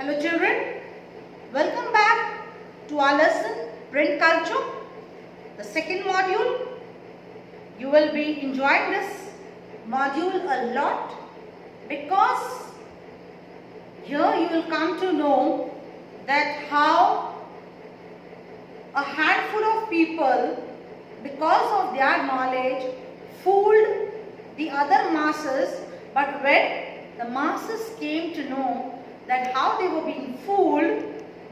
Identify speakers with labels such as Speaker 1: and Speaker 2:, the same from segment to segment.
Speaker 1: Hello children, welcome back to our lesson Print Culture, the second module. You will be enjoying this module a lot because here you will come to know that how a handful of people, because of their knowledge, fooled the other masses, but when the masses came to know that how they were being fooled,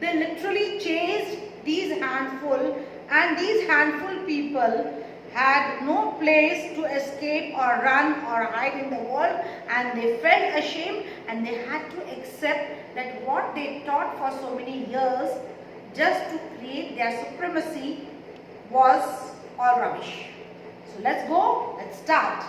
Speaker 1: they literally chased these handful, and these handful people had no place to escape or run or hide in the world, and they felt ashamed and they had to accept that what they taught for so many years just to create their supremacy was all rubbish. So let's go, let's start.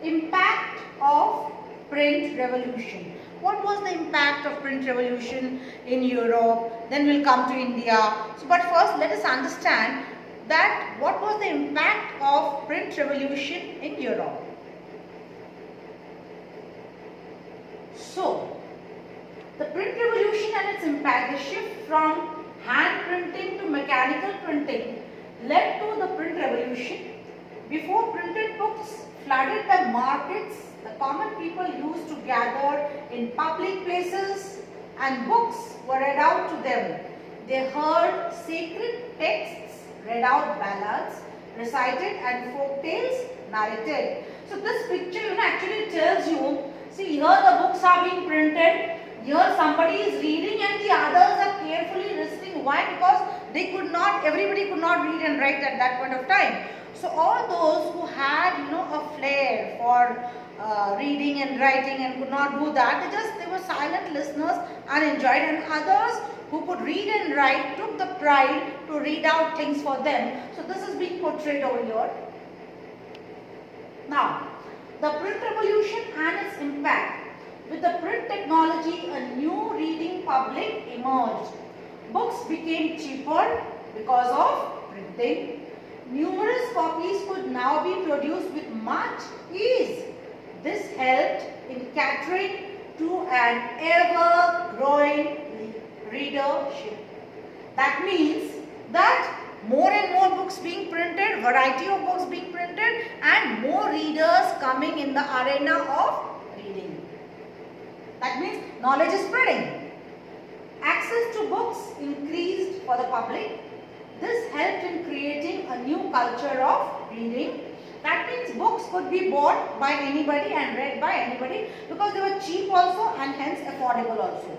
Speaker 1: Impact of print revolution. What was the impact of print revolution in Europe? Then we'll come to India. So, but first let us understand that what was the impact of print revolution in Europe. So, the print revolution and its impact, the shift from hand printing to mechanical printing led to the print revolution. Before printed books flooded the markets, the common people used to gather in public places and books were read out to them. They heard sacred texts, read out ballads, recited, and folk tales narrated. So this picture actually tells you, see, here the books are being printed, here somebody is reading and the others are carefully listening. Why? Because they could not, everybody could not read and write at that point of time. So all those who had, a flair for reading and writing and could not do that, they were silent listeners and enjoyed, and others who could read and write took the pride to read out things for them. So this is being portrayed over here. Now, the print revolution and its impact. With the print technology, a new reading public emerged. Books became cheaper because of printing. Numerous copies could now be produced with much ease. This helped in catering to an ever-growing readership. That means that more and more books being printed, variety of books being printed, and more readers coming in the arena of reading. That means knowledge is spreading. Access to books increased for the public. This helped in creating a new culture of reading. That means books could be bought by anybody and read by anybody because they were cheap also and hence affordable also.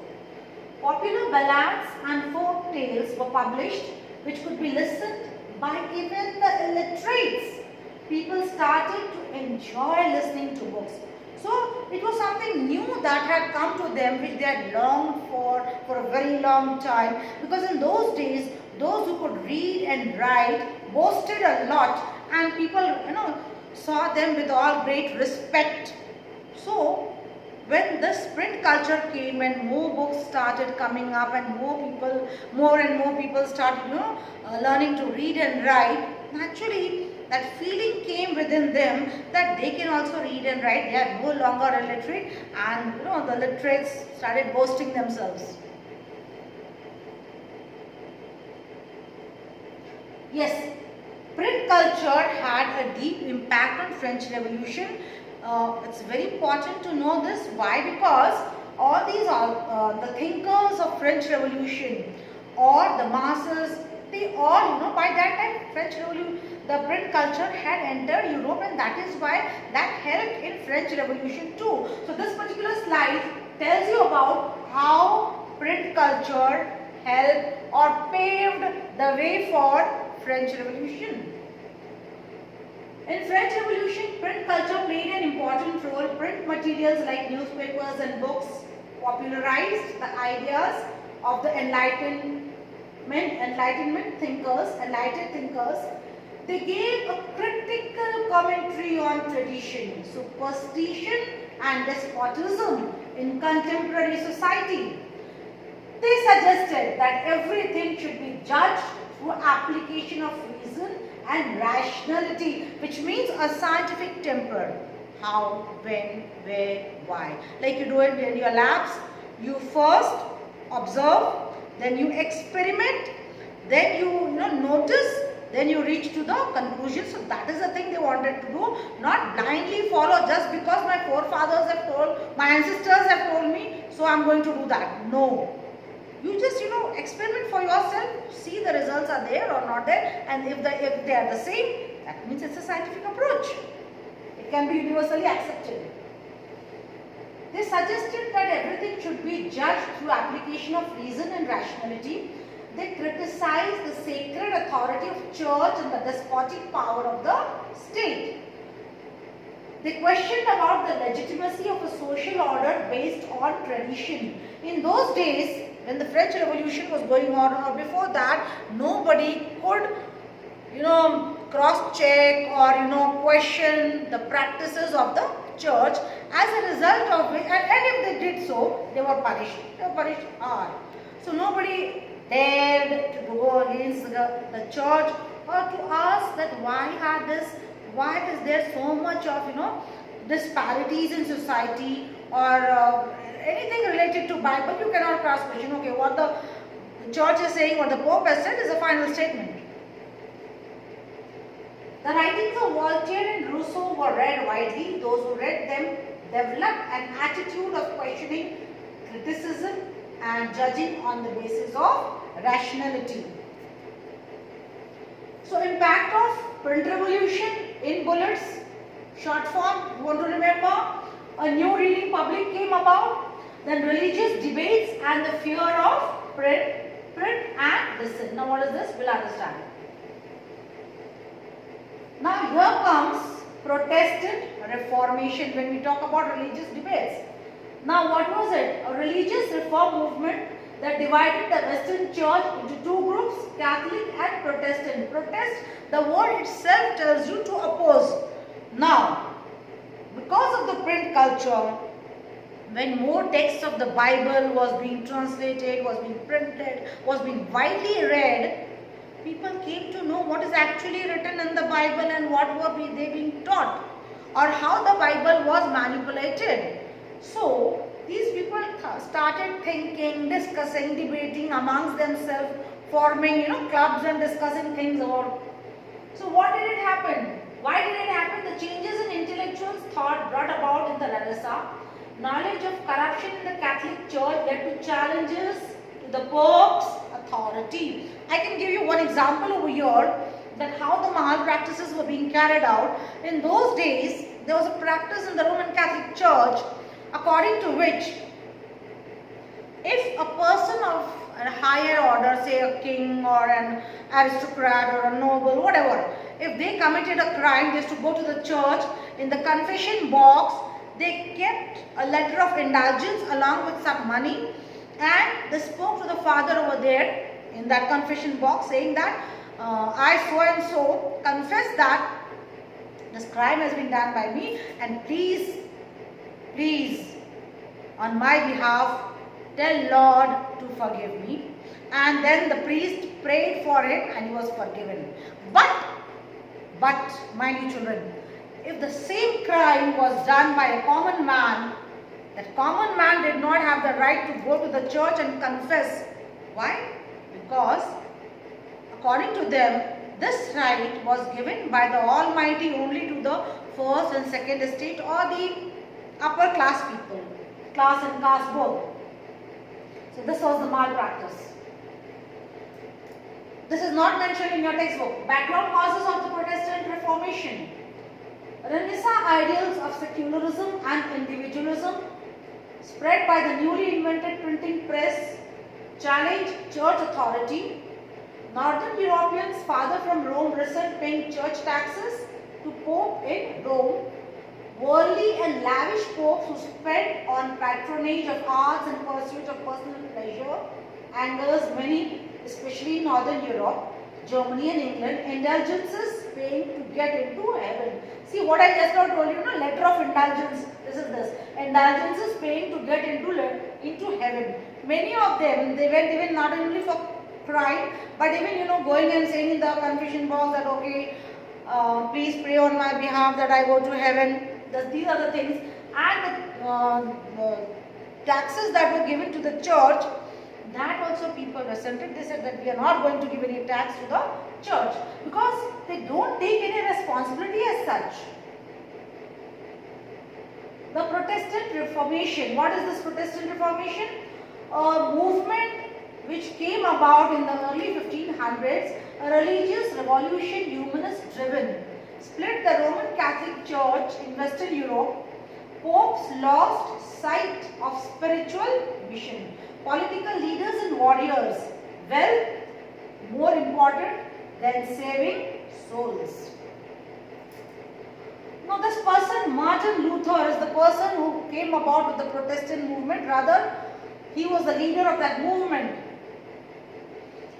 Speaker 1: Popular ballads and folk tales were published which could be listened by even the illiterates. People started to enjoy listening to books. So it was something new that had come to them which they had longed for a very long time, because in those days those who could read and write boasted a lot and people saw them with all great respect. So when this print culture came, when more books started coming up and more and more people started learning to read and write, naturally that feeling came within them that they can also read and write. They are no longer illiterate, and the literates started boasting themselves. Yes, print culture had a deep impact on French Revolution. It's very important to know this. Why? Because all these are the thinkers of French Revolution or the masses, they all, by that time French Revolution, the print culture had entered Europe, and that is why that helped in French Revolution too. So this particular slide tells you about how print culture helped or paved the way for French Revolution. In French Revolution, print culture played an important role. Print materials like newspapers and books popularized the ideas of the enlightened thinkers, enlightened thinkers. They gave a critical commentary on tradition, superstition, and despotism in contemporary society. They suggested that everything should be judged through application of reason and rationality, which means a scientific temper. how, when, where, why. Like you do it in your labs, you first observe, then you experiment, then you notice, then you reach to the conclusion. So that is the thing they wanted to do, not blindly follow just because my forefathers have told, my ancestors have told me, so I am going to do that. No. You just experiment for yourself, see the results are there or not there, and if they are the same, that means it's a scientific approach. It can be universally accepted. They suggested that everything should be judged through application of reason and rationality. They criticized the sacred authority of church and the despotic power of the state. They questioned about the legitimacy of a social order based on tradition. In those days, when the French Revolution was going on, or before that, nobody could, cross-check or, question the practices of the church. As a result of which, and if they did so, they were punished. They were punished hard. So nobody dared to go against the church or to ask that why is there so much of, disparities in society or anything related to Bible. You cannot cross question. Okay, what the church is saying, what the Pope has said is a final statement. The writings of Voltaire and Rousseau were read widely. Those who read them developed an attitude of questioning, criticism and judging on the basis of rationality. So impact of print revolution in bullets, short form, you want to remember, a new reading public came about, then religious debates and the fear of print and listen. Now what is this? We'll understand. Now here comes Protestant Reformation when we talk about religious debates. Now what was it? A religious reform movement that divided the Western Church into two groups, Catholic and Protestant. Protest, the word itself tells you to oppose. Now, because of the print culture, when more text of the Bible was being translated, was being printed, was being widely read, people came to know what is actually written in the Bible and what were they being taught, or how the Bible was manipulated. So, these people started thinking, discussing, debating amongst themselves, forming clubs and discussing things about. So what did it happen? Why did it happen? The changes in intellectuals' thought brought about in the Renaissance. Knowledge of corruption in the Catholic Church led to challenges to the Pope's authority. I can give you one example over here that how the Mahal practices were being carried out. In those days, there was a practice in the Roman Catholic Church according to which if a person of a higher order, say a king or an aristocrat or a noble, whatever, if they committed a crime, they used to go to the church. In the confession box, they kept a letter of indulgence along with some money, and they spoke to the father over there in that confession box saying that I so and so confess that this crime has been done by me, and please on my behalf tell Lord to forgive me. And then the priest prayed for him and he was forgiven. But mind you children, if the same crime was done by a common man, that common man did not have the right to go to the church and confess. Why? Because according to them, this right was given by the Almighty only to the first and second estate or the upper class people, class and caste both. So this was the malpractice. This is not mentioned in your textbook. Background causes of the Protestant Reformation. Renaissance ideals of secularism and individualism spread by the newly invented printing press challenged church authority. Northern Europeans farther from Rome resent paying church taxes to Pope in Rome. Worldly and lavish popes who spent on patronage of arts and pursuit of personal pleasure angers many, especially in Northern Europe, Germany and England. Indulgences paying to get into heaven. See what I just now told you, letter of indulgence. This is this. Indulgences paying to get into heaven. Many of them, they went even not only for crime, but even going and saying in the confession box that okay, please pray on my behalf that I go to heaven. these are the things, and the taxes that were given to the church, that also people resented. They said that we are not going to give any tax to the church because they don't take any responsibility as such. The Protestant Reformation. What is this Protestant Reformation? A movement which came about in the early 1500s, a religious revolution, humanist driven, split the Roman Catholic Church in Western Europe. Popes lost sight of spiritual mission. Political leaders and warriors, wealth more important than saving souls. Now this person, Martin Luther, is the person who came about with the Protestant movement. Rather, he was the leader of that movement.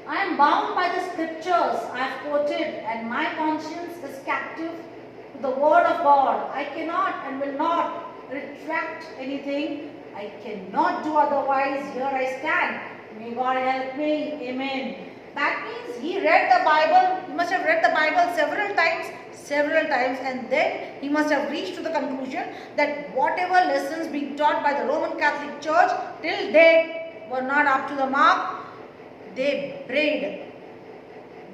Speaker 1: I am bound by the scriptures I have quoted, and my conscience is captive to the word of God. I cannot and will not retract anything. I cannot do otherwise. Here I stand. May God help me. Amen. That means he read the Bible. He must have read the Bible several times, and then he must have reached to the conclusion that whatever lessons being taught by the Roman Catholic Church till date were not up to the mark. They prayed.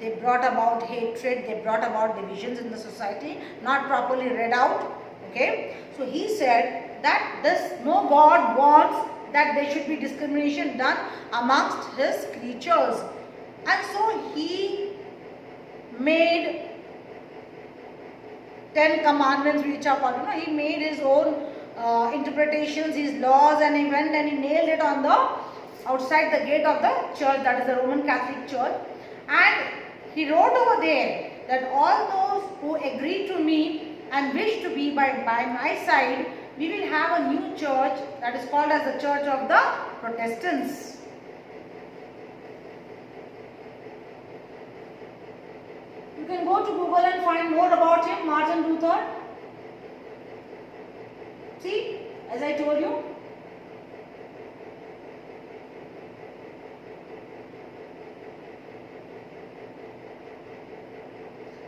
Speaker 1: They brought about hatred. They brought about divisions in the society, not properly read out. Okay. So he said that no God wants that there should be discrimination done amongst his creatures. And so he made 10 commandments which are called, he made his own interpretations, his laws, and he went and he nailed it on the outside the gate of the church, that is the Roman Catholic Church. And he wrote over there that all those who agree to me and wish to be by my side, we will have a new church that is called as the Church of the Protestants. You can go to Google and find more about him, Martin Luther. See, as I told you.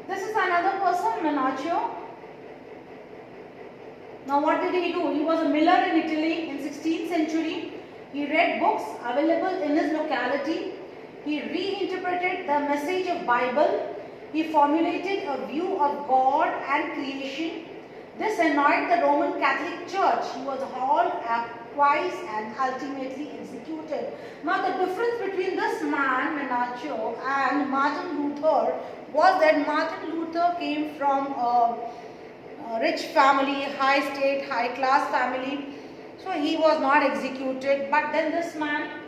Speaker 1: This is another person, Menaccio. Now what did he do? He was a miller in Italy in 16th century. He read books available in his locality. He reinterpreted the message of Bible. He formulated a view of God and creation. This annoyed the Roman Catholic Church. He was hauled up twice and ultimately executed. Now the difference between this man, Menaccio, and Martin Luther was that Martin Luther came from a rich family, high state, high class family. So he was not executed. But then this man,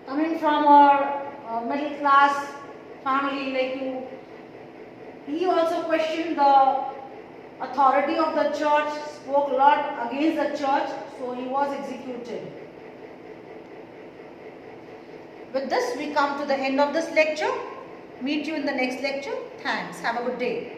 Speaker 1: coming from a middle class family like you, he also questioned the authority of the church, spoke a lot against the church, so he was executed. With this, we come to the end of this lecture. Meet you in the next lecture. Thanks. Have a good day.